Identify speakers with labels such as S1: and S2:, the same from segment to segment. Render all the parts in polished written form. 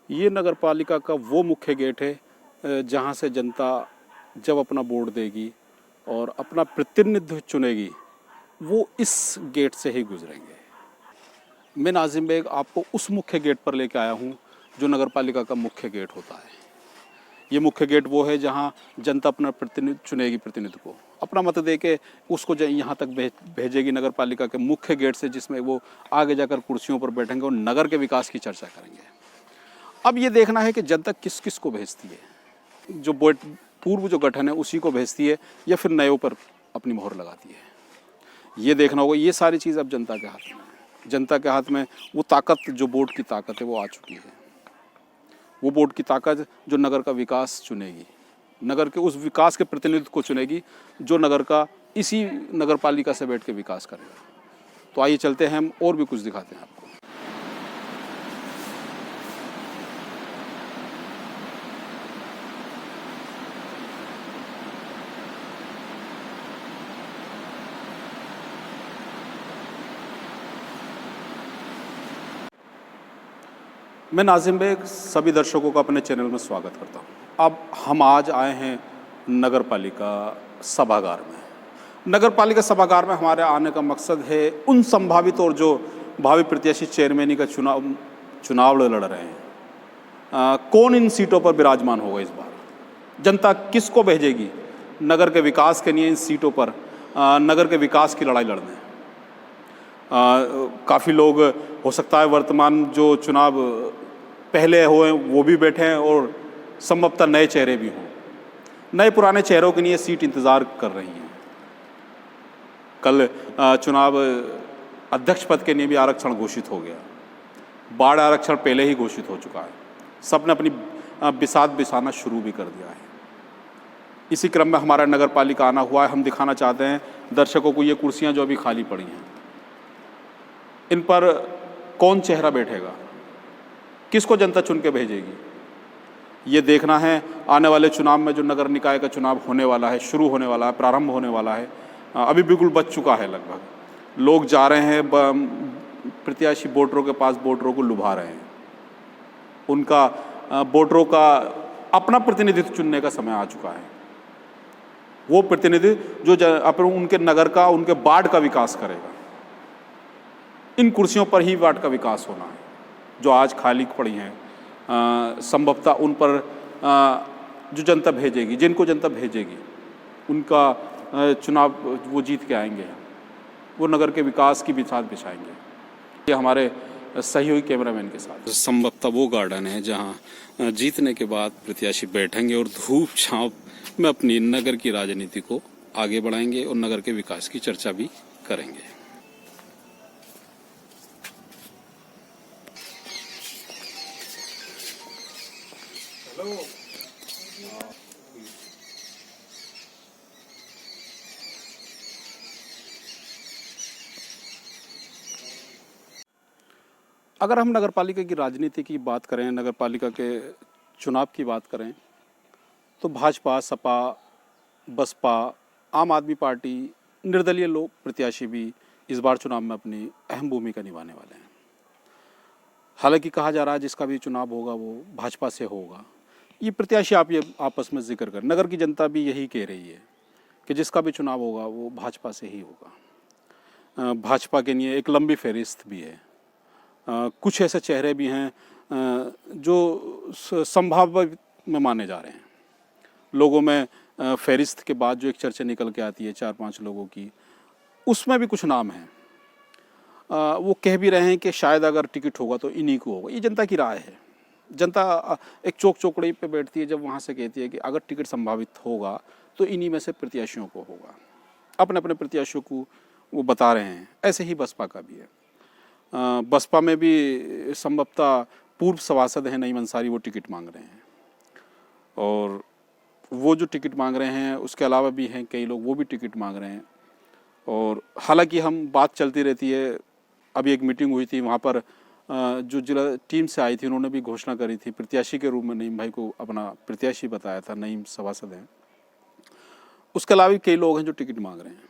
S1: ये नगर पालिका का वो मुख्य गेट है जहाँ से जनता जब अपना वोट देगी और अपना प्रतिनिधि चुनेगी, वो इस गेट से ही गुजरेंगे। मैं नाजिम बेग आपको उस मुख्य गेट पर लेकर आया हूँ जो नगर पालिका का मुख्य गेट होता है। ये मुख्य गेट वो है जहाँ जनता अपना प्रतिनिधि चुनेगी, प्रतिनिधि को अपना मत दे के उसको यहाँ तक भेजेगी नगर पालिका के मुख्य गेट से, जिसमें वो आगे जाकर कुर्सियों पर बैठेंगे और नगर के विकास की चर्चा करेंगे। अब ये देखना है कि जनता किस किस को भेजती है, जो पूर्व जो गठन है उसी को भेजती है या फिर नए पर अपनी मोहर लगाती है। ये देखना होगा। ये सारी चीज़ अब जनता के हाथ में है। जनता के हाथ में वो ताकत, जो वोट की ताकत है, वो आ चुकी है। वो वोट की ताकत जो नगर का विकास चुनेगी, नगर के उस विकास के प्रतिनिधित्व को चुनेगी जो नगर का इसी नगर पालिका से बैठ के विकास करेगा। तो आइए चलते हैं, हम और भी कुछ दिखाते हैं आपको। मैं नाजिम बेग सभी दर्शकों का अपने चैनल में स्वागत करता हूं। अब हम आज आए हैं नगर पालिका सभागार में। नगर पालिका सभागार में हमारे आने का मकसद है उन संभावित और जो भावी प्रत्याशी चेयरमैनी का चुनाव लड़ रहे हैं, कौन इन सीटों पर विराजमान होगा इस बार, जनता किसको भेजेगी नगर के विकास के लिए इन सीटों पर नगर के विकास की लड़ाई लड़ने। काफ़ी लोग हो सकता है वर्तमान जो चुनाव पहले हुए वो भी बैठे हैं और संभवतः नए चेहरे भी हों। नए पुराने चेहरों के लिए सीट इंतज़ार कर रही हैं। कल चुनाव अध्यक्ष पद के लिए भी आरक्षण घोषित हो गया। बाढ़ आरक्षण पहले ही घोषित हो चुका है। सबने अपनी बिसात बिछाना शुरू भी कर दिया है। इसी क्रम में हमारा नगर पालिका आना हुआ है। हम दिखाना चाहते हैं दर्शकों को ये कुर्सियाँ जो अभी खाली पड़ी हैं, इन पर कौन चेहरा बैठेगा, किसको जनता चुन के भेजेगी, ये देखना है। आने वाले चुनाव में जो नगर निकाय का चुनाव होने वाला है, शुरू होने वाला है, प्रारंभ होने वाला है, अभी बिल्कुल बच चुका है। लगभग लोग जा रहे हैं प्रत्याशी वोटरों के पास, वोटरों को लुभा रहे हैं। उनका वोटरों का अपना प्रतिनिधित्व चुनने का समय आ चुका है। वो प्रतिनिधि जो अपने उनके नगर का, उनके वार्ड का विकास करेगा। इन कुर्सियों पर ही वार्ड का विकास होना है। जो आज खाली पड़ी हैं, संभवतः उन पर जो जनता भेजेगी, जिनको जनता भेजेगी, उनका चुनाव वो जीत के आएंगे। वो नगर के विकास की बिसात बिछाएंगे। ये हमारे सहयोगी कैमरामैन के साथ। संभवतः वो गार्डन है जहां जीतने के बाद प्रत्याशी बैठेंगे और धूप छांव में अपनी नगर की राजनीति को आगे बढ़ाएंगे और नगर के विकास की चर्चा भी करेंगे। अगर हम नगर पालिका की राजनीति की बात करें, नगर पालिका के चुनाव की बात करें, तो भाजपा, सपा, बसपा, आम आदमी पार्टी, निर्दलीय लोग प्रत्याशी भी इस बार चुनाव में अपनी अहम भूमिका निभाने वाले हैं। हालांकि कहा जा रहा है जिसका भी चुनाव होगा वो भाजपा से होगा। ये प्रत्याशी आप ये आपस में जिक्र कर, नगर की जनता भी यही कह रही है कि जिसका भी चुनाव होगा वो भाजपा से ही होगा। भाजपा के लिए एक लंबी फहरिस्त भी है। कुछ ऐसे चेहरे भी हैं जो संभावित में माने जा रहे हैं। लोगों में फहरिस्त के बाद जो एक चर्चा निकल के आती है 4-5 लोगों की, उसमें भी कुछ नाम हैं। वो कह भी रहे हैं कि शायद अगर टिकट होगा तो इन्हीं को होगा। ये जनता की राय है। जनता एक चौकड़ी पे बैठती है जब वहाँ से कहती है कि अगर टिकट संभावित होगा तो इन्हीं में से प्रत्याशियों को होगा। अपने अपने प्रत्याशियों को वो बता रहे हैं। ऐसे ही बसपा का भी है। बसपा में भी संभवतः पूर्व सभासद हैं नईम अंसारी, वो टिकट मांग रहे हैं। और वो जो टिकट मांग रहे हैं उसके अलावा भी हैं कई लोग, वो भी टिकट मांग रहे हैं। और हालांकि हम बात चलती रहती है। अभी एक मीटिंग हुई थी, वहाँ पर जो जिला टीम से आई थी उन्होंने भी घोषणा करी थी, प्रत्याशी के रूप में नईम भाई को अपना प्रत्याशी बताया था। नईम सभासद हैं। उसके अलावा भी कई लोग हैं जो टिकट मांग रहे हैं।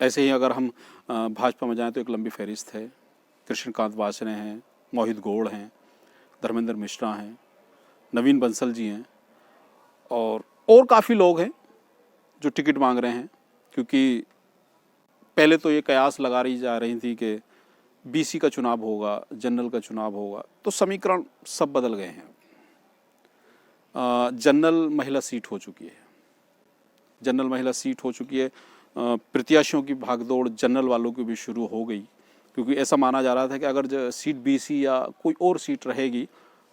S1: ऐसे ही अगर हम भाजपा में जाएँ तो एक लंबी फहरिस्त है। कृष्णकांत वासने हैं, मोहित गौड़ हैं, धर्मेंद्र मिश्रा हैं, नवीन बंसल जी हैं और काफ़ी लोग हैं जो टिकट मांग रहे हैं, क्योंकि पहले तो ये कयास लगा रही जा रही थी कि बीसी का चुनाव होगा, जनरल का चुनाव होगा, तो समीकरण सब बदल गए हैं। जनरल महिला सीट हो चुकी है, जनरल महिला सीट हो चुकी है। प्रत्याशियों की भागदौड़ जनरल वालों की भी शुरू हो गई, क्योंकि ऐसा माना जा रहा था कि अगर सीट बीसी या कोई और सीट रहेगी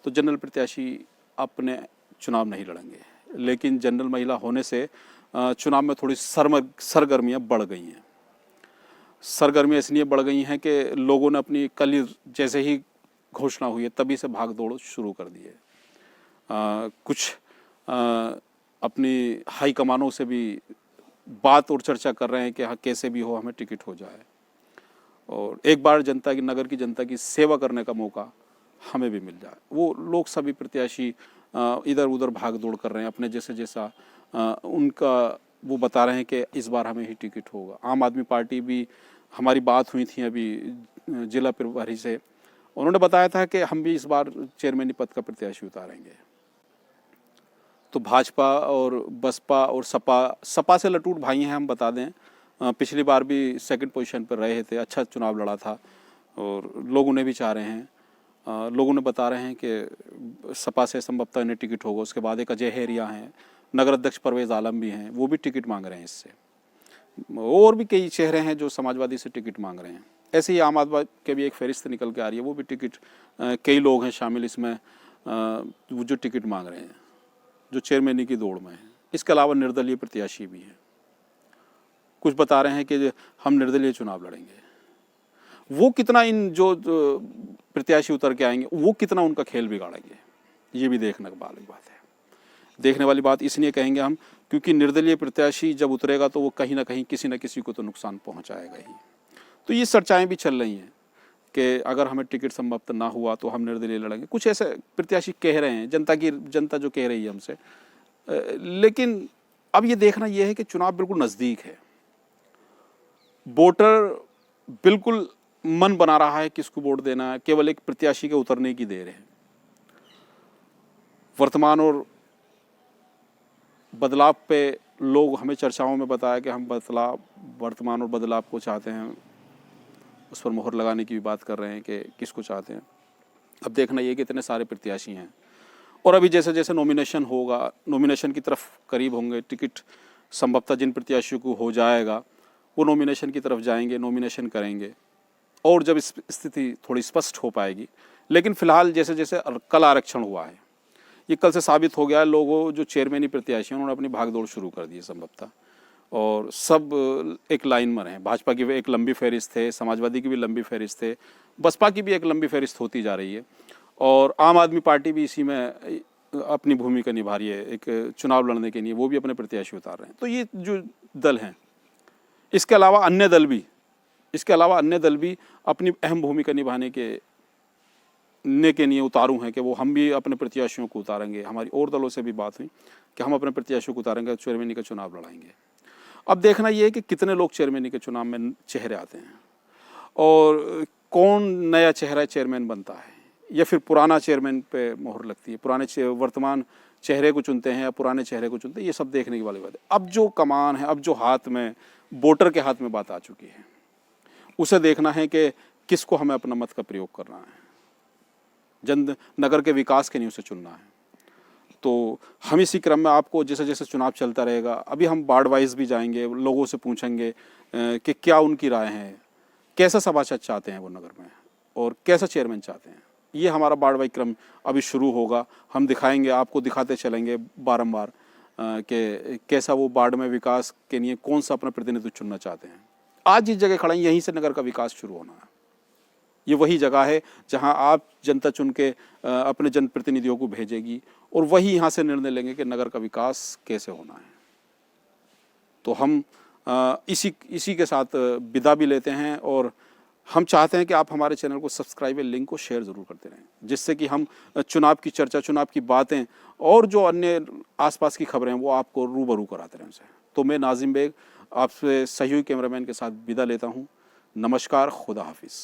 S1: तो जनरल प्रत्याशी अपने चुनाव नहीं लड़ेंगे। लेकिन जनरल महिला होने से चुनाव में थोड़ी सरगर्मियाँ बढ़ गई हैं। सरगर्मियाँ इसलिए बढ़ गई हैं कि लोगों ने अपनी कल जैसे ही घोषणा हुई है तभी से भागदौड़ शुरू कर दी है। कुछ अपनी हाई कमानों से भी बात और चर्चा कर रहे हैं कि हाँ कैसे भी हो हमें टिकट हो जाए, और एक बार जनता की, नगर की जनता की सेवा करने का मौका हमें भी मिल जाए। वो लोग सभी प्रत्याशी इधर उधर भाग दौड़ कर रहे हैं अपने जैसा उनका वो बता रहे हैं कि इस बार हमें ही टिकट होगा। आम आदमी पार्टी भी, हमारी बात हुई थी अभी जिला प्रभारी से, उन्होंने बताया था कि हम भी इस बार चेयरमैनी पद का प्रत्याशी उतारेंगे। तो भाजपा और बसपा और सपा से लटूट भाई हैं, हम बता दें। पिछली बार भी सेकंड पोजीशन पर रहे थे, अच्छा चुनाव लड़ा था और लोग उन्हें भी चाह रहे हैं। लोगों ने बता रहे हैं कि सपा से संभवतः इन्हें टिकट होगा। उसके बाद एक अजय हेरिया हैं, नगर अध्यक्ष परवेज़ आलम भी हैं, वो भी टिकट मांग रहे हैं इससे। और भी कई चेहरे हैं जो समाजवादी से टिकट मांग रहे हैं। ऐसे ही आम आदमी के भी एक फहरिस्त निकल के आ रही है, वो भी टिकट, कई लोग हैं शामिल इसमें वो जो टिकट मांग रहे हैं, जो चेयरमैनी की दौड़ में है। इसके अलावा निर्दलीय प्रत्याशी भी हैं, कुछ बता रहे हैं कि हम निर्दलीय चुनाव लड़ेंगे। वो कितना इन जो प्रत्याशी उतर के आएंगे वो कितना उनका खेल बिगाड़ेंगे, ये भी देखने वाली बात है। देखने वाली बात इसलिए कहेंगे हम क्योंकि निर्दलीय प्रत्याशी जब उतरेगा तो वो कहीं ना कहीं किसी न किसी को तो नुकसान पहुंचाएगा ही। तो ये चर्चाएं भी चल रही हैं कि अगर हमें टिकट संभवतः ना हुआ तो हम निर्दलीय लड़ेंगे। कुछ ऐसे प्रत्याशी कह रहे हैं, जनता जो कह रही है हमसे। लेकिन अब ये देखना यह है कि चुनाव बिल्कुल नज़दीक है, वोटर बिल्कुल मन बना रहा है किसको वोट देना है, केवल एक प्रत्याशी के उतरने की देर है। वर्तमान और बदलाव पे लोग हमें चर्चाओं में बताया कि हम वर्तमान और बदलाव को चाहते हैं, उस पर मोहर लगाने की भी बात कर रहे हैं कि किसको चाहते हैं। अब देखना ये कि इतने सारे प्रत्याशी हैं और अभी जैसे जैसे नॉमिनेशन होगा, नॉमिनेशन की तरफ करीब होंगे, टिकट संभवतः जिन प्रत्याशियों को हो जाएगा वो नॉमिनेशन की तरफ जाएंगे, नॉमिनेशन करेंगे और जब इस स्थिति थोड़ी स्पष्ट हो पाएगी। लेकिन फिलहाल जैसे जैसे कल आरक्षण हुआ है, ये कल से साबित हो गया है, लोगों जो चेयरमैनी प्रत्याशी हैं उन्होंने अपनी भागदौड़ शुरू कर दी है संभवतः, और सब एक लाइन में रहे। भाजपा की भी एक लंबी फहरिस्त है, समाजवादी की भी लंबी फहरिस्त है, बसपा की भी एक लंबी फहरिस्त होती जा रही है और आम आदमी पार्टी भी इसी में अपनी भूमिका निभा रही है। एक चुनाव लड़ने के लिए वो भी अपने प्रत्याशी उतार रहे हैं। तो ये जो दल हैं, इसके अलावा अन्य दल भी अपनी अहम भूमिका निभाने के लिए उतारू हैं कि वो हम भी अपने प्रत्याशियों को उतारेंगे। हमारी और दलों से भी बात हुई कि हम अपने प्रत्याशियों को उतारेंगे, चेयरमैनी का चुनाव लड़ाएंगे। अब देखना ये है कि कितने लोग चेयरमैनी के चुनाव में चेहरे आते हैं और कौन नया चेहरा चेयरमैन बनता है या फिर पुराना चेयरमैन पे मोहर लगती है, वर्तमान चेहरे को चुनते हैं या पुराने चेहरे को चुनते हैं, ये सब देखने की वाली बात है। अब जो कमान है, अब जो हाथ में, वोटर के हाथ में बात आ चुकी है, उसे देखना है कि किसको हमें अपना मत का प्रयोग करना है। नगर के विकास के लिए उसे चुनना है। तो हम इसी क्रम में आपको जैसे जैसे चुनाव चलता रहेगा, अभी हम वार्ड वाइज भी जाएंगे, लोगों से पूछेंगे कि क्या उनकी राय है, कैसा सभासद चाहते हैं वो नगर में और कैसा चेयरमैन चाहते हैं। ये हमारा वार्ड वाइज क्रम अभी शुरू होगा। हम दिखाएंगे, आपको दिखाते चलेंगे बारंबार कि कैसा वो वार्ड में विकास के लिए कौन सा अपना प्रतिनिधित्व चुनना चाहते हैं। आज जिस जगह खड़ा है यहीं से नगर का विकास शुरू होना है। ये वही जगह है जहां आप जनता चुन के अपने जनप्रतिनिधियों को भेजेगी और वही यहाँ से निर्णय लेंगे कि नगर का विकास कैसे होना है। तो हम इसी के साथ विदा भी लेते हैं और हम चाहते हैं कि आप हमारे चैनल को सब्सक्राइब या लिंक को शेयर ज़रूर करते रहें, जिससे कि हम चुनाव की चर्चा, चुनाव की बातें और जो अन्य आसपास की खबरें हैं वो आपको रूबरू कराते रहें उनसे। तो मैं नाजिम बेग आपसे सहयोगी कैमरामैन के साथ विदा लेता हूँ। नमस्कार, खुदा हाफिज़।